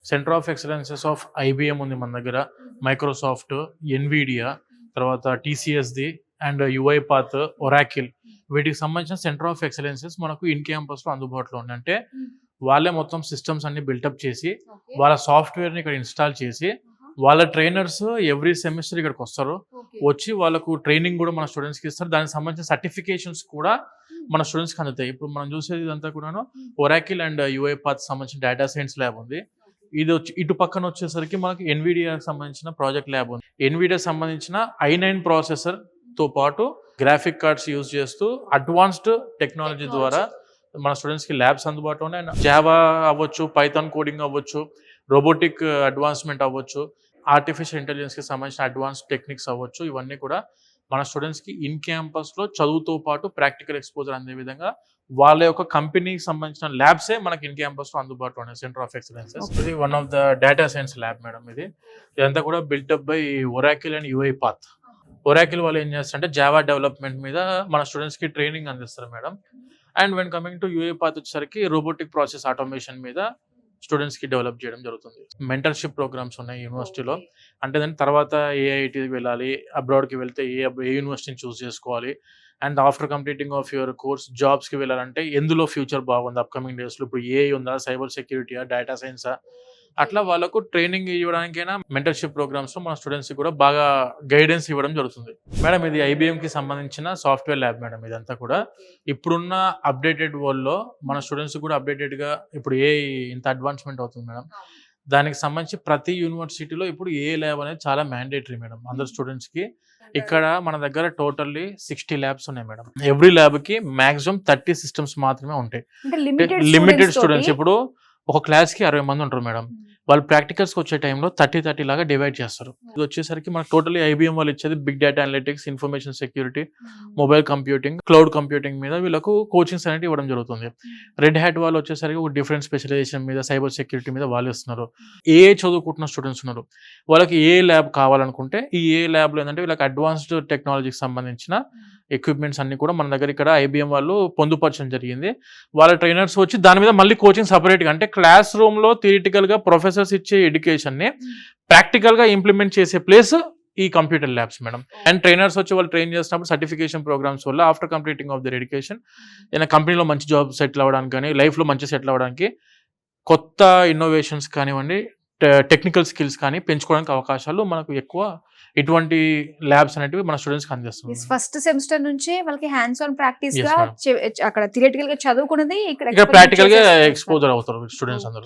Centre of excellences of IBM ఉంది మన దగ్గర, మైక్రోసాఫ్ట్, ఎన్విడియా, తర్వాత టీసీఎస్ది అండ్ యుఐపాత్, ఒరాకిల్, వీటికి సంబంధించిన సెంటర్ ఆఫ్ ఎక్సలెన్సెస్ మనకు ఇన్ క్యాంపస్లో అందుబాటులో ఉన్నాయి. అంటే వాళ్ళే మొత్తం సిస్టమ్స్ అన్ని బిల్టప్ చేసి వాళ్ళ సాఫ్ట్వేర్ని ఇక్కడ ఇన్స్టాల్ చేసి వాళ్ళ ట్రైనర్స్ ఎవ్రీ సెమిస్టర్ ఇక్కడికి వస్తారు, వచ్చి వాళ్ళకు ట్రైనింగ్ కూడా మన స్టూడెంట్స్కి ఇస్తారు. దానికి సంబంధించిన సర్టిఫికేషన్స్ కూడా మన స్టూడెంట్స్కి అందుతాయి. ఇప్పుడు మనం చూసేది ఇదంతా కూడాను ఒరాకిల్ అండ్ యుఐపాత్ సంబంధించిన డేటా సైన్స్ ల్యాబ్ ఉంది. ఇది వచ్చి ఇటు పక్కన వచ్చేసరికి మనకి ఎన్విడియాకి సంబంధించిన ప్రాజెక్ట్ ల్యాబ్ ఉంది. ఎన్విడియా సంబంధించిన i9 ప్రాసెసర్తో పాటు గ్రాఫిక్ కార్డ్స్ యూజ్ చేస్తూ అడ్వాన్స్డ్ టెక్నాలజీ ద్వారా మన స్టూడెంట్స్కి ల్యాబ్స్ అందుబాటులో ఉన్నాయి. జావా అవ్వచ్చు, పైథాన్ కోడింగ్ అవ్వచ్చు, రోబోటిక్ అడ్వాన్స్మెంట్ అవ్వచ్చు, ఆర్టిఫిషియల్ ఇంటెలిజెన్స్కి సంబంధించిన అడ్వాన్స్ టెక్నిక్స్ అవ్వచ్చు, ఇవన్నీ కూడా మన స్టూడెంట్స్కి ఇన్ క్యాంపస్లో చదువుతో పాటు ప్రాక్టికల్ ఎక్స్పోజర్ అందే విధంగా వాళ్ళ యొక్క కంపెనీకి సంబంధించిన ల్యాబ్సే మనకి ఇన్ క్యాంపస్లో అందుబాటులో ఉన్నాయి. సెంటర్ ఆఫ్ ఎక్సలెన్సెస్ ఇది one of the data science lab madam. ఇదంతా కూడా built up by Oracle and UiPath. Oracle వాళ్ళు ఏం చేస్తారంటే జావా డెవలప్మెంట్ మీద మన స్టూడెంట్స్కి ట్రైనింగ్ అందిస్తారు madam. And when coming to UiPath వచ్చేసరికి రోబోటిక్ ప్రాసెస్ ఆటోమేషన్ మీద స్టూడెంట్స్కి డెవలప్ చేయడం జరుగుతుంది. మెంటర్షిప్ ప్రోగ్రామ్స్ ఉన్నాయి యూనివర్సిటీలో. అంటే దాని తర్వాత ఏఐటీకి వెళ్ళాలి, అబ్రాడ్కి వెళ్తే ఏ యూనివర్సిటీని చూస్ చేసుకోవాలి, and after completing of your course జాబ్స్కి వెళ్ళాలంటే ఎందులో ఫ్యూచర్ బాగుంది అప్కమింగ్ డేస్లో, ఇప్పుడు ఏఐ ఉందా, సైబర్ సెక్యూరిటీయా, డేటా సైన్సా, అట్లా వాళ్ళకు ట్రైనింగ్ ఇవ్వడానికైనా మెంటర్షిప్ ప్రోగ్రామ్స్లో మన స్టూడెంట్స్కి కూడా బాగా గైడెన్స్ ఇవ్వడం జరుగుతుంది మేడం. ఇది ఐబిఎంకి సంబంధించిన సాఫ్ట్వేర్ ల్యాబ్ మేడం. ఇదంతా కూడా ఇప్పుడున్న అప్డేటెడ్ వరల్డ్లో మన స్టూడెంట్స్ కూడా అప్డేటెడ్గా ఇప్పుడు ఇంత అడ్వాన్స్మెంట్ అవుతుంది మేడం. దానికి సంబంధించి ప్రతి యూనివర్సిటీలో ఇప్పుడు ఏ ల్యాబ్ అనేది చాలా మ్యాండేటరీ మేడం అందరు స్టూడెంట్స్కి. ఇక్కడ మన దగ్గర టోటల్లీ 60 ల్యాబ్స్ ఉన్నాయి మేడం. ఎవ్రీ ల్యాబ్కి మాక్సిమం 30 సిస్టమ్స్ మాత్రమే ఉంటాయి. Limited students. ఇప్పుడు ఒక క్లాస్కి 60 మంది ఉంటారు మేడం. వాళ్ళు ప్రాక్టికల్స్కి వచ్చే టైంలో 30 లాగా డివైడ్ చేస్తారు. ఇది వచ్చేసరికి మనకు టోటల్లీ ఐబిఎం వాళ్ళు ఇచ్చేది big data analytics, information security, mobile computing, cloud computing మీద వీళ్ళకు కోచింగ్స్ అనేవి ఇవ్వడం జరుగుతుంది. రెడ్ హ్యాట్ వాళ్ళు వచ్చేసరికి ఒక డిఫరెంట్ స్పెషలైజేషన్ మీద, సైబర్ సెక్యూరిటీ మీద వాళ్ళు ఇస్తున్నారు. ఏ చదువుకుంటున్న స్టూడెంట్స్ ఉన్నారు, వాళ్ళకి ఏ ల్యాబ్ కావాలనుకుంటే ఈ ఏ ల్యాబ్లో ఏంటంటే వీళ్ళకి అడ్వాన్స్డ్ టెక్నాలజీకి సంబంధించిన ఎక్విప్మెంట్స్ అన్ని కూడా మన దగ్గర ఇక్కడ ఐబిఎం వాళ్ళు పొందుపరచడం జరిగింది. వాళ్ళ ట్రైనర్స్ వచ్చి దాని మీద మళ్ళీ కోచింగ్ సపరేట్గా, అంటే క్లాస్ రూమ్లో థియరిటికల్గా ప్రొఫెసర్స్ ఇచ్చే ఎడ్యుకేషన్ని ప్రాక్టికల్గా ఇంప్లిమెంట్ చేసే ప్లేస్ ఈ computer labs madam. And trainers వచ్చి వాళ్ళు ట్రైన్ చేసినప్పుడు సర్టిఫికేషన్ ప్రోగ్రామ్స్ వల్ల after completing of their education ఏదైనా కంపెనీలో మంచి జాబ్ సెటిల్ అవ్వడానికి కానీ, లైఫ్లో మంచి సెటిల్ అవ్వడానికి, కొత్త ఇన్నోవేషన్స్ కానివ్వండి, టెక్నికల్ స్కిల్స్ కానీ పెంచుకోవడానికి అవకాశాలు మనకు ఎక్కువ ఇటువంటి ల్యాబ్స్ అనేటివి మన స్టూడెంట్స్కి అందిస్తుంది. ఫస్ట్ సెమిస్టర్ నుంచి వాళ్ళకి హ్యాండ్స్ ఆన్ ప్రాక్టీస్ గా అక్కడ థియరిటికల్ గా చదువుకున్నది ఇక్కడ ప్రాక్టికల్ గా ఎక్స్పోజర్ అవుతారు స్టూడెంట్స్ అందరూ.